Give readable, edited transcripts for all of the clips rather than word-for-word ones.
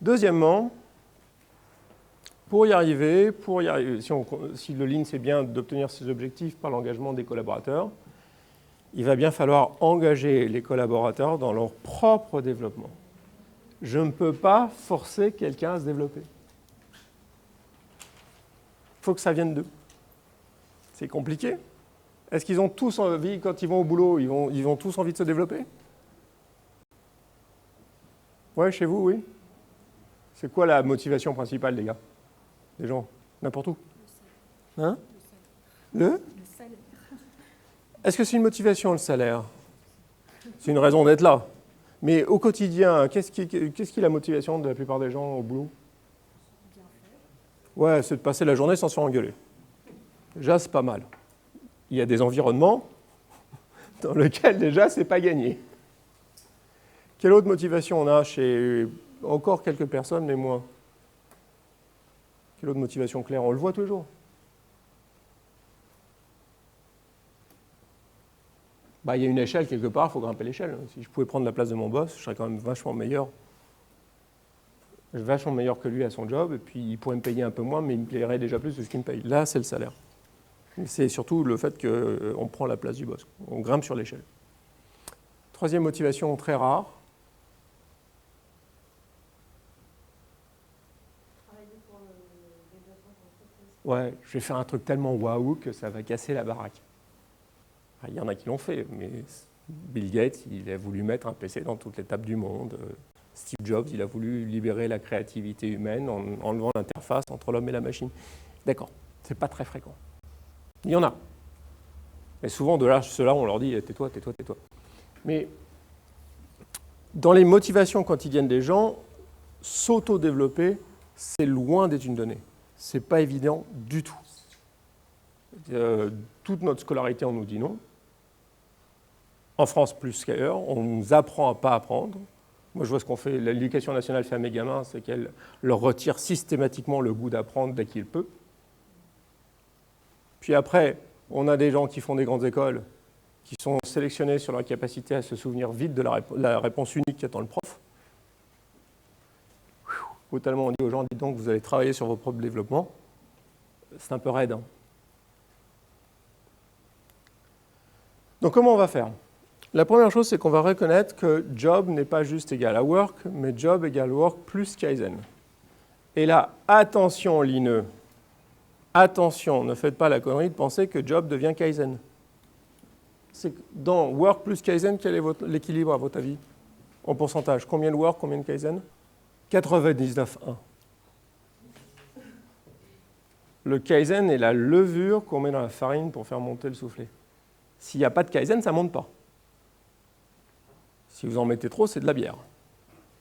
Deuxièmement, pour y arriver, si le Lean c'est bien d'obtenir ses objectifs par l'engagement des collaborateurs, il va bien falloir engager les collaborateurs dans leur propre développement. Je ne peux pas forcer quelqu'un à se développer. Il faut que ça vienne d'eux. C'est compliqué. Est-ce qu'ils ont tous envie, quand ils vont au boulot, ils ont tous envie de se développer? Ouais, chez vous, oui. C'est quoi la motivation principale des gars? Des gens, n'importe où. Hein? Le salaire. Est-ce que c'est une motivation, le salaire? C'est une raison d'être là. Mais au quotidien, qu'est-ce qui est la motivation de la plupart des gens au boulot? Ouais, c'est de passer la journée sans se faire engueuler. Déjà, c'est pas mal. Il y a des environnements dans lesquels, déjà, c'est pas gagné. Quelle autre motivation on a chez encore quelques personnes, mais moins? Quelle autre motivation claire? On le voit tous les jours. Il y a une échelle quelque part, il faut grimper l'échelle. Si je pouvais prendre la place de mon boss, je serais quand même vachement meilleur. Vachement meilleur que lui à son job, et puis il pourrait me payer un peu moins, mais il me paierait déjà plus que ce qu'il me paye. Là, c'est le salaire. C'est surtout le fait qu'on prend la place du boss. On grimpe sur l'échelle. Troisième motivation très rare. Ouais, je vais faire un truc tellement waouh que ça va casser la baraque. Il y en a qui l'ont fait, mais Bill Gates, il a voulu mettre un PC dans toutes les tables du monde. Steve Jobs, il a voulu libérer la créativité humaine en enlevant l'interface entre l'homme et la machine. D'accord, c'est pas très fréquent. Il y en a. Mais souvent, de là, ceux-là, on leur dit « tais-toi, tais-toi, tais-toi ». Mais dans les motivations quotidiennes des gens, s'auto-développer, c'est loin d'être une donnée. C'est pas évident du tout. Toute notre scolarité, on nous dit non. En France, plus qu'ailleurs, on nous apprend à pas apprendre. Moi, je vois ce qu'on fait, l'éducation nationale fait à mes gamins, c'est qu'elle leur retire systématiquement le goût d'apprendre dès qu'il peut. Puis après, on a des gens qui font des grandes écoles, qui sont sélectionnés sur leur capacité à se souvenir vite de la réponse unique qu'attend le prof. Brutalement, on dit aux gens, dites donc, vous allez travailler sur vos propres développements. C'est un peu raide. Hein. Donc, comment on va faire? La première chose, c'est qu'on va reconnaître que job n'est pas juste égal à work, mais job égale work plus Kaizen. Et là, attention, lineux. Attention, ne faites pas la connerie de penser que job devient Kaizen. C'est dans work plus Kaizen, quel est l'équilibre à votre avis? En pourcentage, combien de work, combien de Kaizen? 99,1. Le Kaizen est la levure qu'on met dans la farine pour faire monter le soufflet. S'il n'y a pas de Kaizen, ça ne monte pas. Si vous en mettez trop, c'est de la bière.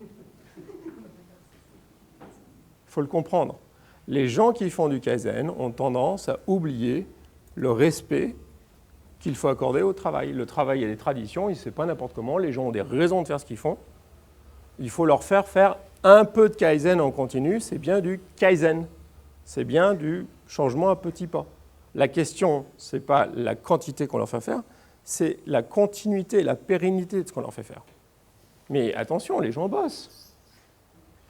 Il faut le comprendre. Les gens qui font du Kaizen ont tendance à oublier le respect qu'il faut accorder au travail. Le travail, il y a des traditions, c'est pas n'importe comment. Les gens ont des raisons de faire ce qu'ils font. Il faut leur faire un peu de Kaizen en continu. C'est bien du Kaizen. C'est bien du changement à petits pas. La question, ce n'est pas la quantité qu'on leur fait faire, c'est la continuité, la pérennité de ce qu'on leur fait faire. Mais attention, les gens bossent.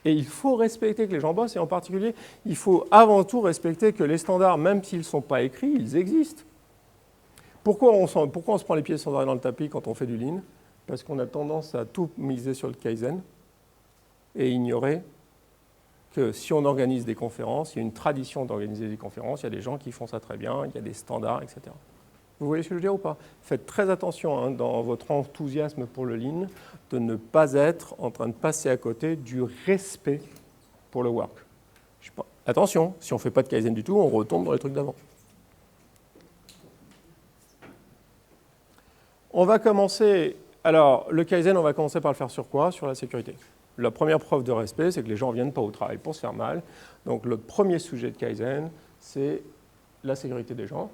Et il faut respecter que les gens bossent, et en particulier, il faut avant tout respecter que les standards, même s'ils ne sont pas écrits, ils existent. Pourquoi on se prend les pieds sans arrêt dans le tapis quand on fait du Lean? Parce qu'on a tendance à tout miser sur le Kaizen et ignorer que si on organise des conférences, il y a une tradition d'organiser des conférences, il y a des gens qui font ça très bien, il y a des standards, etc. Vous voyez ce que je veux dire ou pas? Faites très attention dans votre enthousiasme pour le Lean de ne pas être en train de passer à côté du respect pour le work. Attention, si on ne fait pas de Kaizen du tout, on retombe dans les trucs d'avant. On va commencer, alors le Kaizen, on va commencer par le faire sur quoi? Sur la sécurité. La première preuve de respect, c'est que les gens ne viennent pas au travail pour se faire mal. Donc le premier sujet de Kaizen, c'est la sécurité des gens.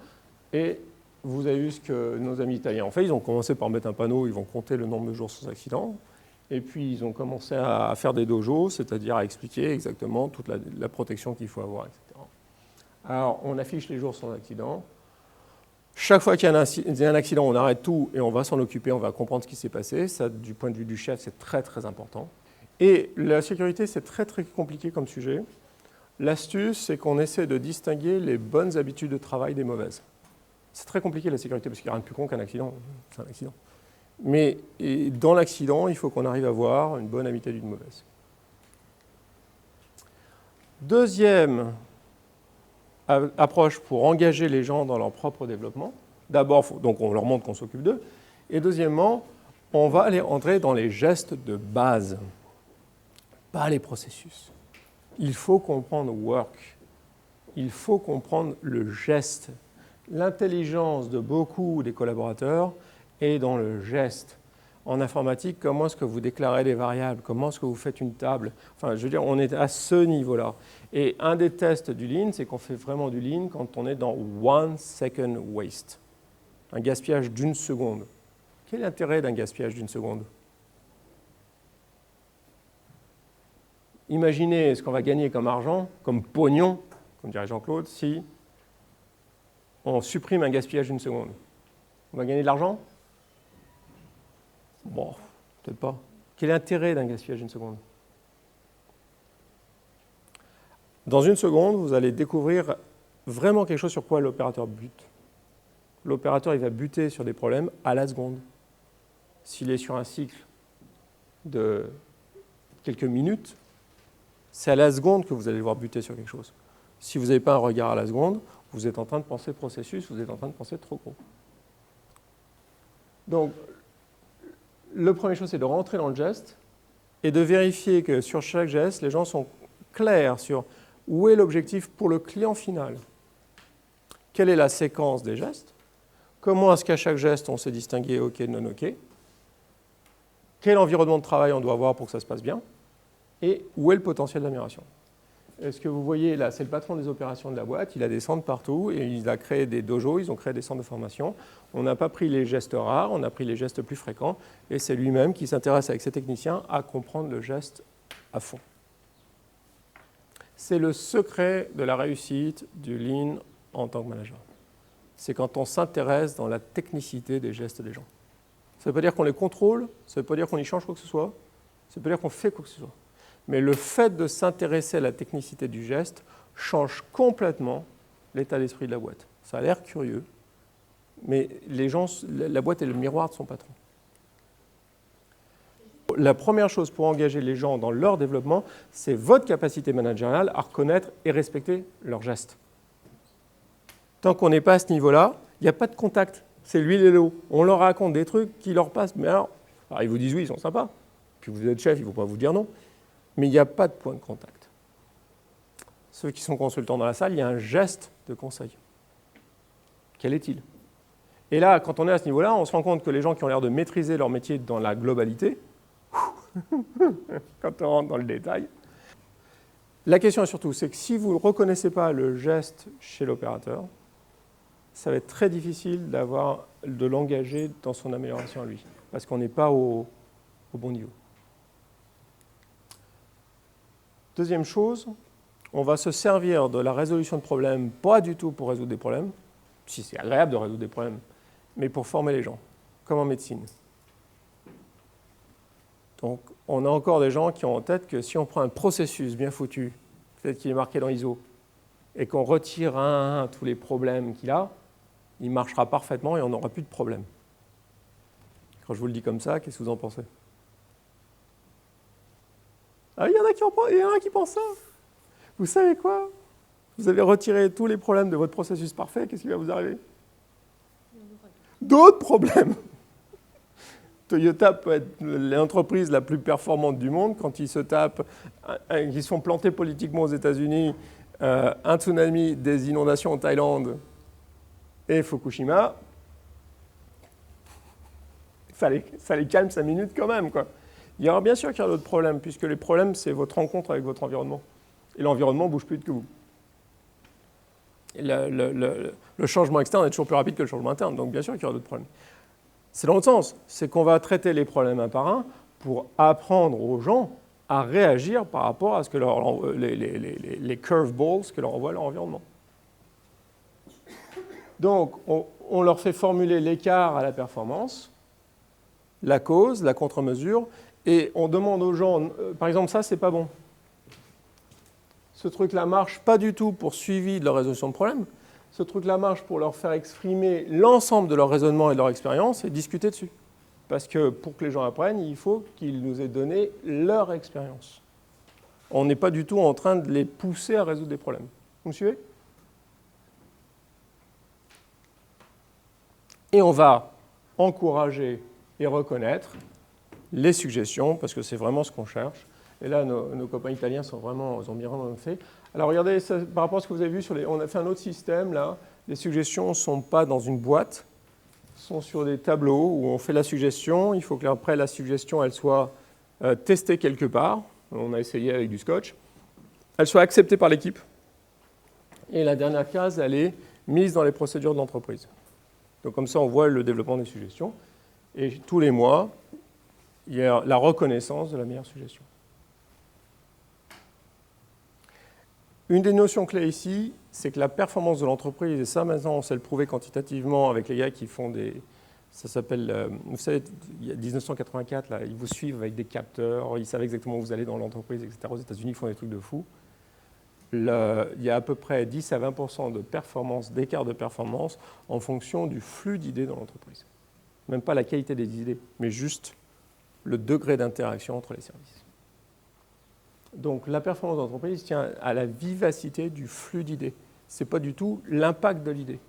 Et vous avez vu ce que nos amis italiens ont fait. Ils ont commencé par mettre un panneau, ils vont compter le nombre de jours sans accident. Et puis ils ont commencé à faire des dojos, c'est-à-dire à expliquer exactement toute la protection qu'il faut avoir, etc. Alors on affiche les jours sans accident. Chaque fois qu'il y a un accident, on arrête tout et on va s'en occuper, on va comprendre ce qui s'est passé. Ça, du point de vue du chef, c'est très très important. Et la sécurité, c'est très très compliqué comme sujet. L'astuce, c'est qu'on essaie de distinguer les bonnes habitudes de travail des mauvaises. C'est très compliqué la sécurité, parce qu'il n'y a rien de plus con qu'un accident. C'est un accident. Mais dans l'accident, il faut qu'on arrive à voir une bonne habitude d'une mauvaise. Deuxième approche pour engager les gens dans leur propre développement. D'abord, donc on leur montre qu'on s'occupe d'eux. Et deuxièmement, on va aller entrer dans les gestes de base, pas les processus. Il faut comprendre work. Il faut comprendre le geste. L'intelligence de beaucoup des collaborateurs est dans le geste. En informatique, comment est-ce que vous déclarez des variables? Comment est-ce que vous faites une table? Enfin, je veux dire, on est à ce niveau-là. Et un des tests du Lean, c'est qu'on fait vraiment du Lean quand on est dans 1 second waste, un gaspillage d'une seconde. Quel est l'intérêt d'un gaspillage d'une seconde? Imaginez ce qu'on va gagner comme argent, comme pognon, comme dirait Jean-Claude, si on supprime un gaspillage d'une seconde. On va gagner de l'argent? Bon, peut-être pas. Quel est l'intérêt d'un gaspillage d'une seconde? Dans une seconde, vous allez découvrir vraiment quelque chose sur quoi l'opérateur bute. L'opérateur, il va buter sur des problèmes à la seconde. S'il est sur un cycle de quelques minutes, c'est à la seconde que vous allez voir buter sur quelque chose. Si vous n'avez pas un regard à la seconde, vous êtes en train de penser processus, vous êtes en train de penser trop gros. Donc, la première chose, c'est de rentrer dans le geste et de vérifier que sur chaque geste, les gens sont clairs sur où est l'objectif pour le client final. Quelle est la séquence des gestes? Comment est-ce qu'à chaque geste, on sait distinguer OK, non OK? Quel environnement de travail on doit avoir pour que ça se passe bien? Et où est le potentiel d'amélioration? Est-ce que vous voyez là, c'est le patron des opérations de la boîte, il a des centres partout et il a créé des dojos, ils ont créé des centres de formation. On n'a pas pris les gestes rares, on a pris les gestes plus fréquents et c'est lui-même qui s'intéresse avec ses techniciens à comprendre le geste à fond. C'est le secret de la réussite du Lean en tant que manager. C'est quand on s'intéresse dans la technicité des gestes des gens. Ça ne veut pas dire qu'on les contrôle, ça ne veut pas dire qu'on y change quoi que ce soit, ça ne veut pas dire qu'on fait quoi que ce soit. Mais le fait de s'intéresser à la technicité du geste change complètement l'état d'esprit de la boîte. Ça a l'air curieux, mais les gens, la boîte est le miroir de son patron. La première chose pour engager les gens dans leur développement, c'est votre capacité managériale à reconnaître et respecter leurs gestes. Tant qu'on n'est pas à ce niveau-là, il n'y a pas de contact. C'est l'huile et l'eau. On leur raconte des trucs qui leur passent, mais alors ils vous disent oui, ils sont sympas. Puis vous êtes chef, ils ne vont pas vous dire non. Mais il n'y a pas de point de contact. Ceux qui sont consultants dans la salle, il y a un geste de conseil. Quel est-il? Et là, quand on est à ce niveau-là, on se rend compte que les gens qui ont l'air de maîtriser leur métier dans la globalité, quand on rentre dans le détail, la question est surtout, c'est que si vous ne reconnaissez pas le geste chez l'opérateur, ça va être très difficile de l'engager dans son amélioration à lui, parce qu'on n'est pas au bon niveau. Deuxième chose, on va se servir de la résolution de problèmes, pas du tout pour résoudre des problèmes, si c'est agréable de résoudre des problèmes, mais pour former les gens, comme en médecine. Donc, on a encore des gens qui ont en tête que si on prend un processus bien foutu, peut-être qu'il est marqué dans ISO, et qu'on retire un à un tous les problèmes qu'il a, il marchera parfaitement et on n'aura plus de problème. Quand je vous le dis comme ça, qu'est-ce que vous en pensez? Ah, il y en a qui pensent ça. Vous savez quoi? Vous avez retiré tous les problèmes de votre processus parfait, qu'est-ce qui va vous arriver? D'autres problèmes. Toyota peut être l'entreprise la plus performante du monde quand ils se sont plantés politiquement aux États-Unis, un tsunami, des inondations en Thaïlande et Fukushima. Ça les calme 5 minutes quand même, quoi. Il y aura bien sûr qu'il y aura d'autres problèmes, puisque les problèmes, c'est votre rencontre avec votre environnement. Et l'environnement bouge plus vite que vous. Et le changement externe est toujours plus rapide que le changement interne, donc bien sûr qu'il y aura d'autres problèmes. C'est dans l'autre sens, c'est qu'on va traiter les problèmes un par un pour apprendre aux gens à réagir par rapport à ce que les curveballs que leur envoie leur environnement. Donc, on leur fait formuler l'écart à la performance. la cause, la contre-mesure, et on demande aux gens, par exemple, ça, c'est pas bon. Ce truc-là marche pas du tout pour suivi de leur résolution de problème. Ce truc-là marche pour leur faire exprimer l'ensemble de leur raisonnement et de leur expérience et discuter dessus. Parce que pour que les gens apprennent, il faut qu'ils nous aient donné leur expérience. On n'est pas du tout en train de les pousser à résoudre des problèmes. Vous me suivez ? Et on va encourager et reconnaître les suggestions, parce que c'est vraiment ce qu'on cherche. Et là, nos copains italiens ils ont bien vraiment fait. Alors regardez, ça, par rapport à ce que vous avez vu, on a fait un autre système là. Les suggestions ne sont pas dans une boîte, sont sur des tableaux où on fait la suggestion. Il faut qu'après la suggestion, elle soit testée quelque part. On a essayé avec du scotch. Elle soit acceptée par l'équipe. Et la dernière case, elle est mise dans les procédures de l'entreprise. Donc comme ça, on voit le développement des suggestions. Et tous les mois, il y a la reconnaissance de la meilleure suggestion. Une des notions clés ici, c'est que la performance de l'entreprise, et ça maintenant on sait le prouver quantitativement avec les gars qui font des... Ça s'appelle, vous savez, il y a 1984, là, ils vous suivent avec des capteurs, ils savent exactement où vous allez dans l'entreprise, etc. Aux États-Unis, ils font des trucs de fou. Il y a à peu près 10 à 20% de performance, d'écart de performance en fonction du flux d'idées dans l'entreprise. Même pas la qualité des idées, mais juste le degré d'interaction entre les services. Donc la performance d'entreprise tient à la vivacité du flux d'idées. Ce n'est pas du tout l'impact de l'idée.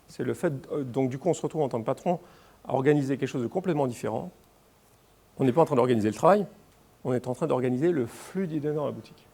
C'est le fait, donc du coup on se retrouve en tant que patron à organiser quelque chose de complètement différent. On n'est pas en train d'organiser le travail, on est en train d'organiser le flux d'idées dans la boutique.